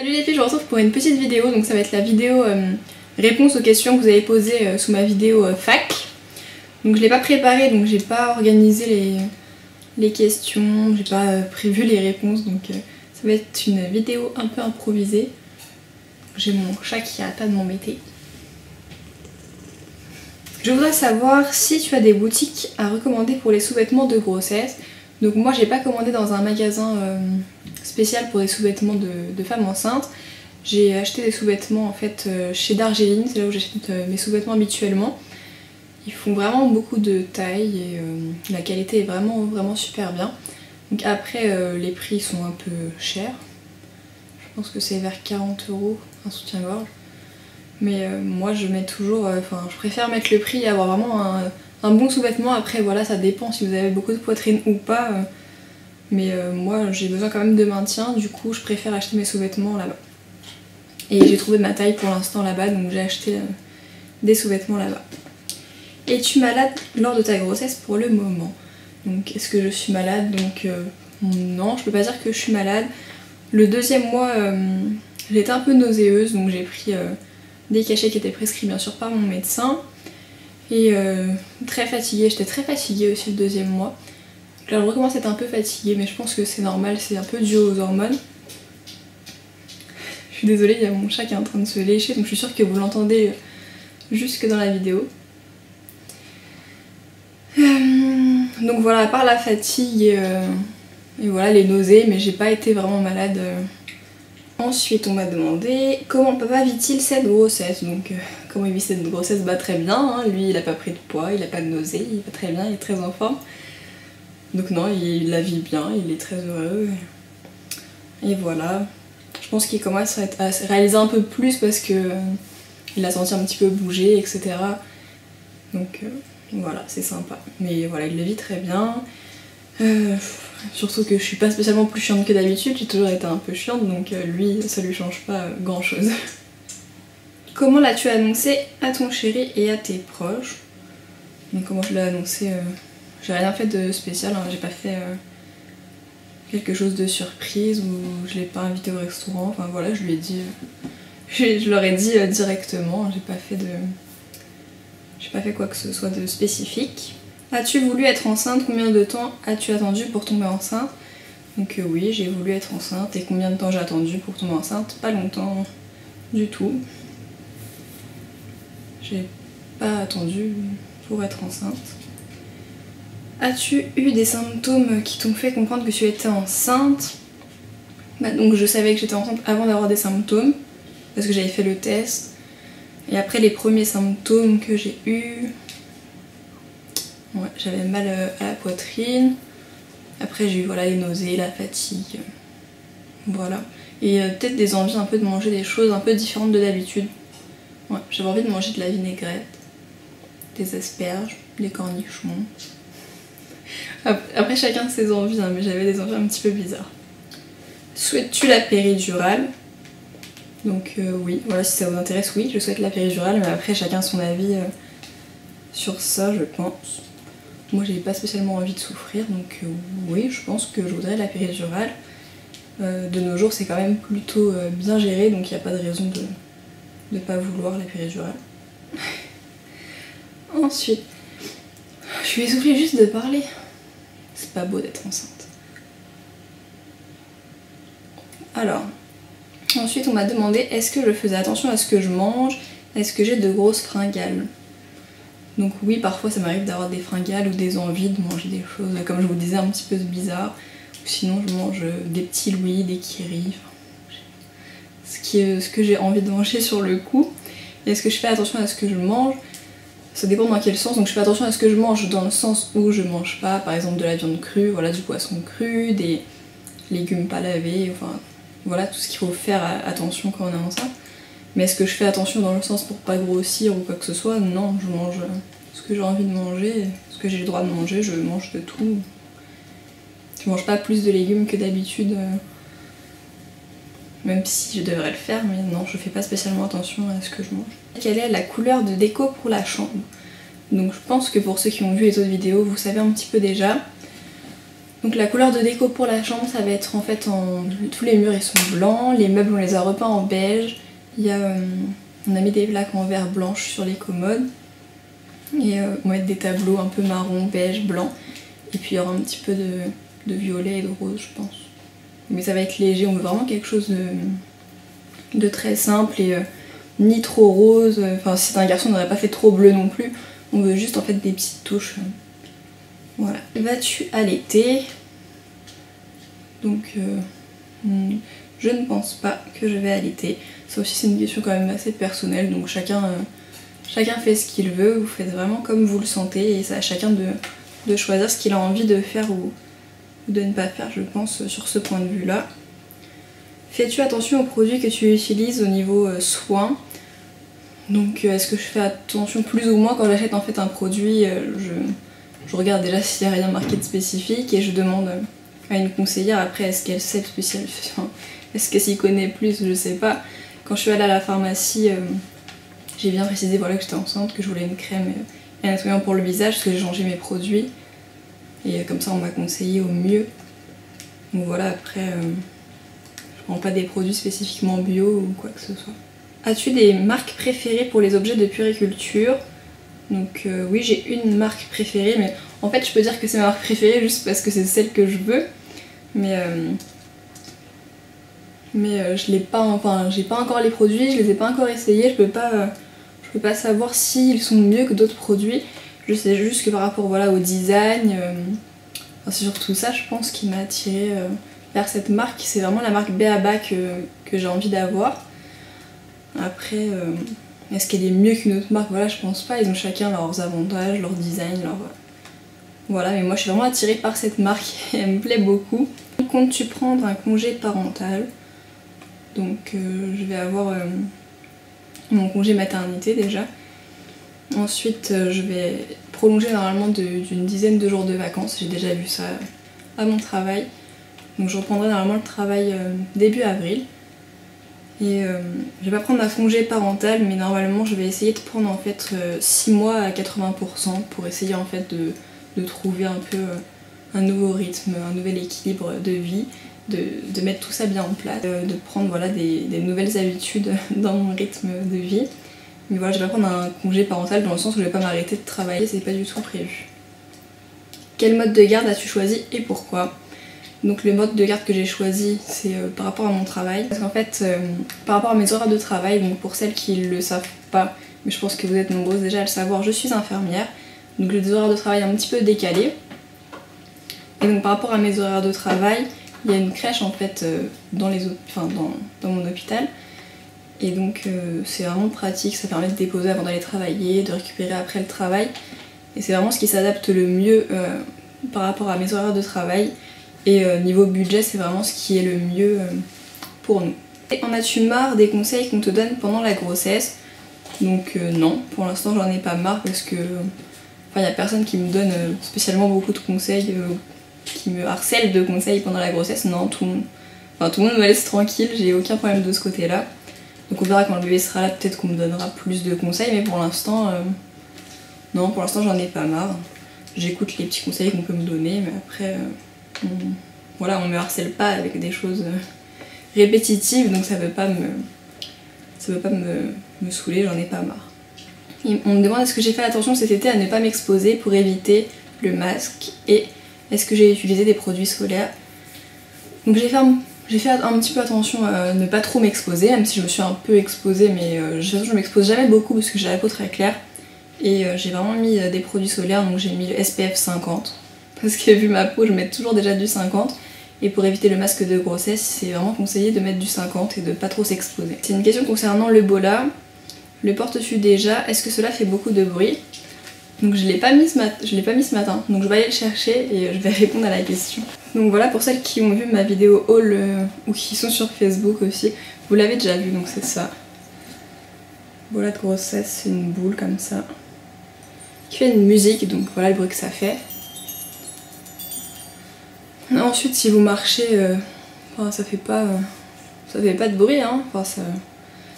Salut les filles, je vous retrouve pour une petite vidéo, donc ça va être la vidéo réponse aux questions que vous avez posées sous ma vidéo fac. Donc je l'ai pas préparée, donc j'ai pas organisé les questions, j'ai pas prévu les réponses, donc ça va être une vidéo un peu improvisée. J'ai mon chat qui arrête pas de m'embêter. Je voudrais savoir si tu as des boutiques à recommander pour les sous-vêtements de grossesse. Donc moi j'ai pas commandé dans un magasin spécial pour des sous-vêtements de femmes enceintes. J'ai acheté des sous-vêtements en fait chez Darjeeling, c'est là où j'achète mes sous-vêtements habituellement. Ils font vraiment beaucoup de taille et la qualité est vraiment super bien. Donc après les prix sont un peu chers. Je pense que c'est vers 40 € un soutien-gorge. Mais moi je mets toujours, je préfère mettre le prix et avoir vraiment un bon sous-vêtement. Après voilà, ça dépend si vous avez beaucoup de poitrine ou pas. Mais moi j'ai besoin quand même de maintien, du coup je préfère acheter mes sous-vêtements là-bas. Et j'ai trouvé ma taille pour l'instant là-bas, donc j'ai acheté des sous-vêtements là-bas. Es-tu malade lors de ta grossesse pour le moment? Donc est-ce que je suis malade? Donc non, je peux pas dire que je suis malade. Le deuxième mois j'étais un peu nauséeuse, donc j'ai pris des cachets qui étaient prescrits bien sûr par mon médecin. Et très fatiguée, j'étais très fatiguée aussi le deuxième mois. Donc là je recommence à être un peu fatiguée, mais je pense que c'est normal, c'est un peu dû aux hormones. Je suis désolée, il y a mon chat qui est en train de se lécher, donc je suis sûre que vous l'entendez jusque dans la vidéo. Donc voilà, à part la fatigue et voilà les nausées, mais j'ai pas été vraiment malade. Ensuite on m'a demandé comment papa vit-il cette grossesse. Donc comment il vit cette grossesse? Bah très bien, hein. Lui il a pas pris de poids, il a pas de nausées, il va très bien, il est très en forme. Donc non, il la vit bien, il est très heureux. Et voilà. Je pense qu'il commence à se réaliser un peu plus parce que il a senti un petit peu bouger, etc. Donc voilà, c'est sympa. Mais voilà, il le vit très bien. Surtout que je suis pas spécialement plus chiante que d'habitude, j'ai toujours été un peu chiante, donc lui, ça lui change pas grand chose. Comment l'as-tu annoncé à ton chéri et à tes proches? Donc comment je l'ai annoncé, j'ai rien fait de spécial, hein. J'ai pas fait quelque chose de surprise ou je l'ai pas invité au restaurant, enfin voilà, je lui ai dit, je leur ai dit directement, j'ai pas fait quoi que ce soit de spécifique. As-tu voulu être enceinte? Combien de temps as-tu attendu pour tomber enceinte? Donc oui, j'ai voulu être enceinte. Et combien de temps j'ai attendu pour tomber enceinte? Pas longtemps du tout. J'ai pas attendu pour être enceinte. As-tu eu des symptômes qui t'ont fait comprendre que tu étais enceinte? Donc je savais que j'étais enceinte avant d'avoir des symptômes, parce que j'avais fait le test. Et après les premiers symptômes que j'ai eus, ouais, j'avais mal à la poitrine. Après j'ai eu voilà, les nausées, la fatigue. Voilà. Et peut-être des envies un peu de manger des choses un peu différentes de d'habitude. Ouais, j'avais envie de manger de la vinaigrette, des asperges, des cornichons. Après chacun ses envies, hein, mais j'avais des envies un petit peu bizarres. Souhaites-tu la péridurale? Donc oui, voilà, si ça vous intéresse, oui, je souhaite la péridurale, mais après chacun son avis sur ça, je pense. Moi j'ai pas spécialement envie de souffrir, donc oui, je pense que je voudrais la péridurale. De nos jours c'est quand même plutôt bien géré, donc il n'y a pas de raison de ne pas vouloir la péridurale. Ensuite, je suis essoufflée juste de parler. C'est pas beau d'être enceinte. Alors, ensuite on m'a demandé est-ce que je faisais attention à ce que je mange, est-ce que j'ai de grosses fringales. Donc oui, parfois ça m'arrive d'avoir des fringales ou des envies de manger des choses, comme je vous disais, un petit peu bizarres. Ou sinon je mange des petits louis, des kiris, ce que j'ai envie de manger sur le coup. Et est-ce que je fais attention à ce que je mange? Ça dépend dans quel sens. Donc je fais attention à ce que je mange dans le sens où je mange pas, par exemple de la viande crue, voilà, du poisson cru, des légumes pas lavés, enfin voilà tout ce qu'il faut faire attention quand on est enceinte. Mais est-ce que je fais attention dans le sens pour pas grossir ou quoi que ce soit? Non, je mange ce que j'ai envie de manger, ce que j'ai le droit de manger, je mange de tout. Je mange pas plus de légumes que d'habitude, même si je devrais le faire, mais non, je fais pas spécialement attention à ce que je mange. Quelle est la couleur de déco pour la chambre? Donc je pense que pour ceux qui ont vu les autres vidéos, vous savez un petit peu déjà. Donc la couleur de déco pour la chambre, ça va être en fait tous les murs ils sont blancs, les meubles on les a repeints en beige, on a mis des plaques en verre blanche sur les commodes et on va mettre des tableaux un peu marron, beige, blanc et puis il y aura un petit peu de violet et de rose je pense. Mais ça va être léger, on veut vraiment quelque chose de très simple et ni trop rose, enfin si c'est un garçon on n'aurait pas fait trop bleu non plus, on veut juste en fait des petites touches. Voilà. Vas-tu allaiter? Donc je ne pense pas que je vais allaiter. Ça aussi c'est une question quand même assez personnelle, donc chacun fait ce qu'il veut, vous faites vraiment comme vous le sentez et c'est à chacun de choisir ce qu'il a envie de faire ou de ne pas faire je pense sur ce point de vue là. Fais-tu attention aux produits que tu utilises au niveau soins? Donc est-ce que je fais attention plus ou moins quand j'achète en fait un produit, je regarde déjà s'il n'y a rien marqué de spécifique et je demande à une conseillère après est-ce qu'elle sait le spécial, est-ce qu'elle s'y connaît plus, je sais pas. Quand je suis allée à la pharmacie, j'ai bien précisé voilà, que j'étais enceinte, que je voulais une crème et un nettoyant pour le visage parce que j'ai changé mes produits et comme ça on m'a conseillé au mieux. Donc voilà, après je prends pas des produits spécifiquement bio ou quoi que ce soit. As-tu des marques préférées pour les objets de puériculture? Donc oui j'ai une marque préférée mais en fait je peux dire que c'est ma marque préférée juste parce que c'est celle que je veux mais je l'ai pas, enfin j'ai pas encore les produits, je les ai pas encore essayés, je peux pas savoir s'ils sont mieux que d'autres produits. Je sais juste que par rapport voilà, au design, enfin, c'est surtout ça je pense qui m'a attirée vers cette marque, c'est vraiment la marque B.A.B.A. que j'ai envie d'avoir. Après est-ce qu'elle est mieux qu'une autre marque? Voilà, je pense pas, ils ont chacun leurs avantages, leur design, voilà, mais moi je suis vraiment attirée par cette marque et elle me plaît beaucoup. Comptes-tu prendre un congé parental? Donc je vais avoir mon congé maternité déjà. Ensuite je vais prolonger normalement d'une dizaine de jours de vacances, j'ai déjà vu ça à mon travail. Donc je reprendrai normalement le travail début avril. Et je vais pas prendre un congé parental mais normalement je vais essayer de prendre en fait 6 mois à 80% pour essayer en fait de trouver un peu un nouveau rythme, un nouvel équilibre de vie, de mettre tout ça bien en place, de prendre voilà, des nouvelles habitudes dans mon rythme de vie. Mais voilà, je vais pas prendre un congé parental dans le sens où je vais pas m'arrêter de travailler, c'est pas du tout prévu. Quel mode de garde as-tu choisi et pourquoi? Donc le mode de garde que j'ai choisi c'est par rapport à mon travail. Parce qu'en fait par rapport à mes horaires de travail, donc pour celles qui ne le savent pas, mais je pense que vous êtes nombreuses déjà à le savoir, je suis infirmière. Donc j'ai des horaires de travail un petit peu décalés. Et donc par rapport à mes horaires de travail, il y a une crèche en fait dans mon hôpital. Et donc c'est vraiment pratique, ça permet de déposer avant d'aller travailler, de récupérer après le travail. Et c'est vraiment ce qui s'adapte le mieux par rapport à mes horaires de travail. Et niveau budget, c'est vraiment ce qui est le mieux pour nous. Et en as-tu marre des conseils qu'on te donne pendant la grossesse? Donc non, pour l'instant j'en ai pas marre parce que il n'y a personne qui me donne spécialement beaucoup de conseils, qui me harcèle de conseils pendant la grossesse. Non, tout le monde me laisse tranquille, j'ai aucun problème de ce côté-là. Donc on verra quand le bébé sera là, peut-être qu'on me donnera plus de conseils, mais pour l'instant, non, pour l'instant j'en ai pas marre. J'écoute les petits conseils qu'on peut me donner, mais après... voilà, on me harcèle pas avec des choses répétitives, donc ça veut pas me saouler, j'en ai pas marre. Et on me demande est-ce que j'ai fait attention cet été à ne pas m'exposer pour éviter le masque et est-ce que j'ai utilisé des produits solaires. Donc j'ai fait un petit peu attention à ne pas trop m'exposer, même si je me suis un peu exposée, mais je m'expose jamais beaucoup parce que j'ai la peau très claire et j'ai vraiment mis des produits solaires, donc j'ai mis le SPF 50. Parce que vu ma peau, je mets toujours déjà du 50 et pour éviter le masque de grossesse, c'est vraiment conseillé de mettre du 50 et de pas trop s'exposer. C'est une question concernant le bola. Le portes-tu déjà? Est-ce que cela fait beaucoup de bruit? Donc je l'ai pas mis ce matin, donc je vais aller le chercher et je vais répondre à la question. Donc voilà, pour celles qui ont vu ma vidéo haul ou qui sont sur Facebook aussi, vous l'avez déjà vu, donc c'est ça. Bola de grossesse, c'est une boule comme ça qui fait une musique, donc voilà le bruit que ça fait. Ensuite, si vous marchez, ça fait pas de bruit, hein.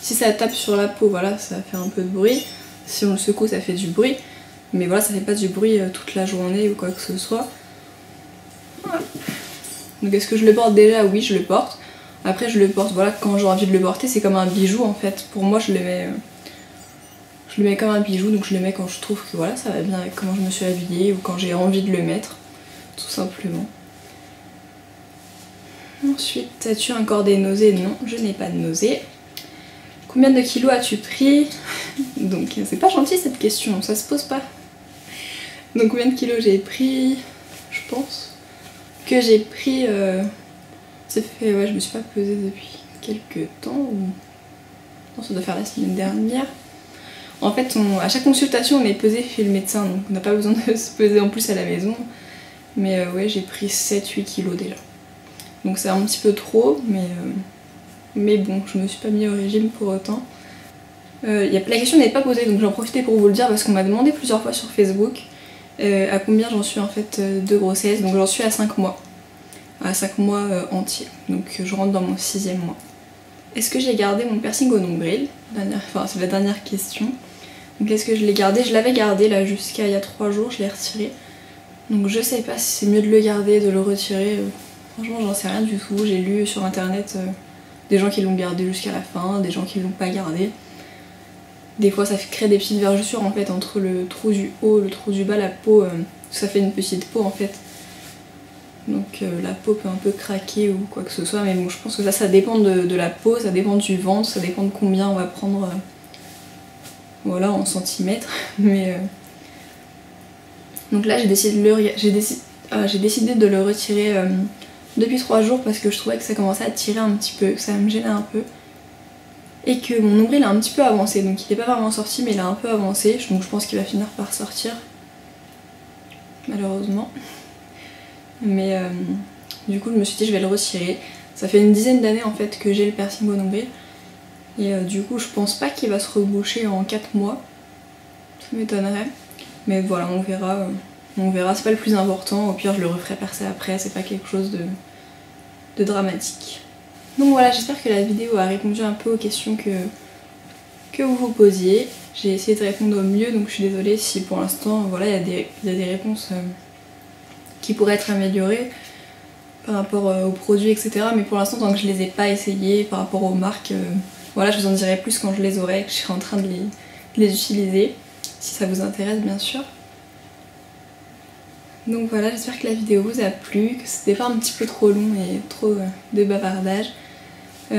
Si ça tape sur la peau, voilà, ça fait un peu de bruit. Si on le secoue, ça fait du bruit. Mais voilà, ça fait pas du bruit toute la journée ou quoi que ce soit. Donc est-ce que je le porte déjà? Oui, je le porte. Après je le porte voilà quand j'ai envie de le porter, c'est comme un bijou en fait. Pour moi je le mets comme un bijou, donc je le mets quand je trouve que voilà ça va bien avec comment je me suis habillée ou quand j'ai envie de le mettre, tout simplement. Ensuite, as-tu encore des nausées? Non, je n'ai pas de nausées. Combien de kilos as-tu pris? Donc c'est pas gentil cette question, ça se pose pas. Donc combien de kilos j'ai pris? Je pense que j'ai pris... ça fait... ouais, je me suis pas pesée depuis quelques temps. Ou... non, ça doit faire la semaine dernière. En fait, à chaque consultation, on est pesé chez le médecin, donc on n'a pas besoin de se peser en plus à la maison. Mais ouais, j'ai pris 7-8 kilos déjà. Donc c'est un petit peu trop, mais bon, je me suis pas mis au régime pour autant. La question n'est pas posée, donc j'en profitais pour vous le dire parce qu'on m'a demandé plusieurs fois sur Facebook à combien j'en suis en fait de grossesse. Donc j'en suis à 5 mois. À 5 mois entiers. Donc je rentre dans mon 6e mois. Est-ce que j'ai gardé mon piercing au nombril? Enfin, c'est la dernière question. Donc est-ce que je l'ai gardé? Je l'avais gardé là jusqu'à il y a 3 jours, je l'ai retiré. Donc je sais pas si c'est mieux de le garder, de le retirer. Franchement, j'en sais rien du tout. J'ai lu sur internet des gens qui l'ont gardé jusqu'à la fin, des gens qui l'ont pas gardé. Des fois, ça crée des petites vergetures en fait entre le trou du haut, le trou du bas, la peau. Ça fait une petite peau en fait. Donc la peau peut un peu craquer ou quoi que ce soit. Mais bon, je pense que ça dépend de la peau, ça dépend du ventre, ça dépend de combien on va prendre. Voilà, en centimètres. Mais donc là, j'ai décidé de le retirer. Depuis 3 jours parce que je trouvais que ça commençait à tirer un petit peu, que ça me gênait un peu. Et que mon nombril a un petit peu avancé, donc il n'est pas vraiment sorti mais il a un peu avancé, donc je pense qu'il va finir par sortir. Malheureusement. Mais du coup je me suis dit je vais le retirer. Ça fait une dizaine d'années en fait que j'ai le piercing au nombril. Et du coup je pense pas qu'il va se reboucher en 4 mois. Ça m'étonnerait. Mais voilà, on verra. On verra, c'est pas le plus important, au pire je le referai percer après, c'est pas quelque chose de dramatique. Donc voilà, j'espère que la vidéo a répondu un peu aux questions que vous vous posiez. J'ai essayé de répondre au mieux, donc je suis désolée si pour l'instant, voilà, il y a des réponses qui pourraient être améliorées par rapport aux produits, etc. Mais pour l'instant, tant que je les ai pas essayés par rapport aux marques, voilà, je vous en dirai plus quand je les aurai, que je serai en train de les utiliser, si ça vous intéresse bien sûr. Donc voilà, j'espère que la vidéo vous a plu, que c'était pas un petit peu trop long et trop de bavardage. Je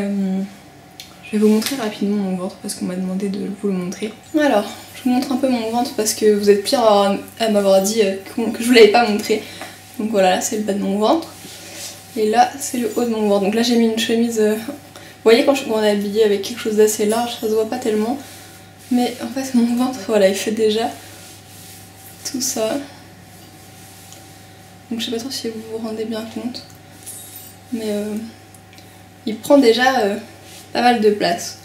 vais vous montrer rapidement mon ventre parce qu'on m'a demandé de vous le montrer. Alors, je vous montre un peu mon ventre parce que vous êtes pire à m'avoir dit que je vous l'avais pas montré. Donc voilà, là c'est le bas de mon ventre. Et là c'est le haut de mon ventre. Donc là j'ai mis une chemise... Vous voyez quand on est habillé avec quelque chose d'assez large, ça se voit pas tellement. Mais en fait mon ventre, voilà, il fait déjà tout ça. Donc je sais pas trop si vous vous rendez bien compte, mais il prend déjà pas mal de place.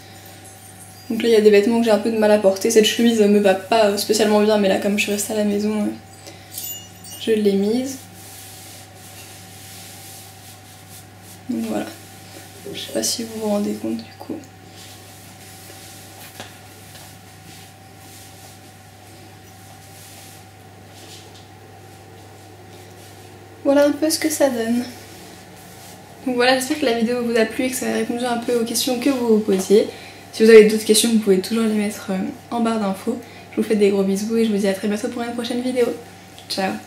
Donc là il y a des vêtements que j'ai un peu de mal à porter. Cette chemise me va pas spécialement bien, mais là comme je suis restée à la maison, je l'ai mise. Donc voilà, je sais pas si vous vous rendez compte du coup. Voilà un peu ce que ça donne. Donc voilà, j'espère que la vidéo vous a plu et que ça a répondu un peu aux questions que vous vous posiez. Si vous avez d'autres questions, vous pouvez toujours les mettre en barre d'infos. Je vous fais des gros bisous et je vous dis à très bientôt pour une prochaine vidéo. Ciao!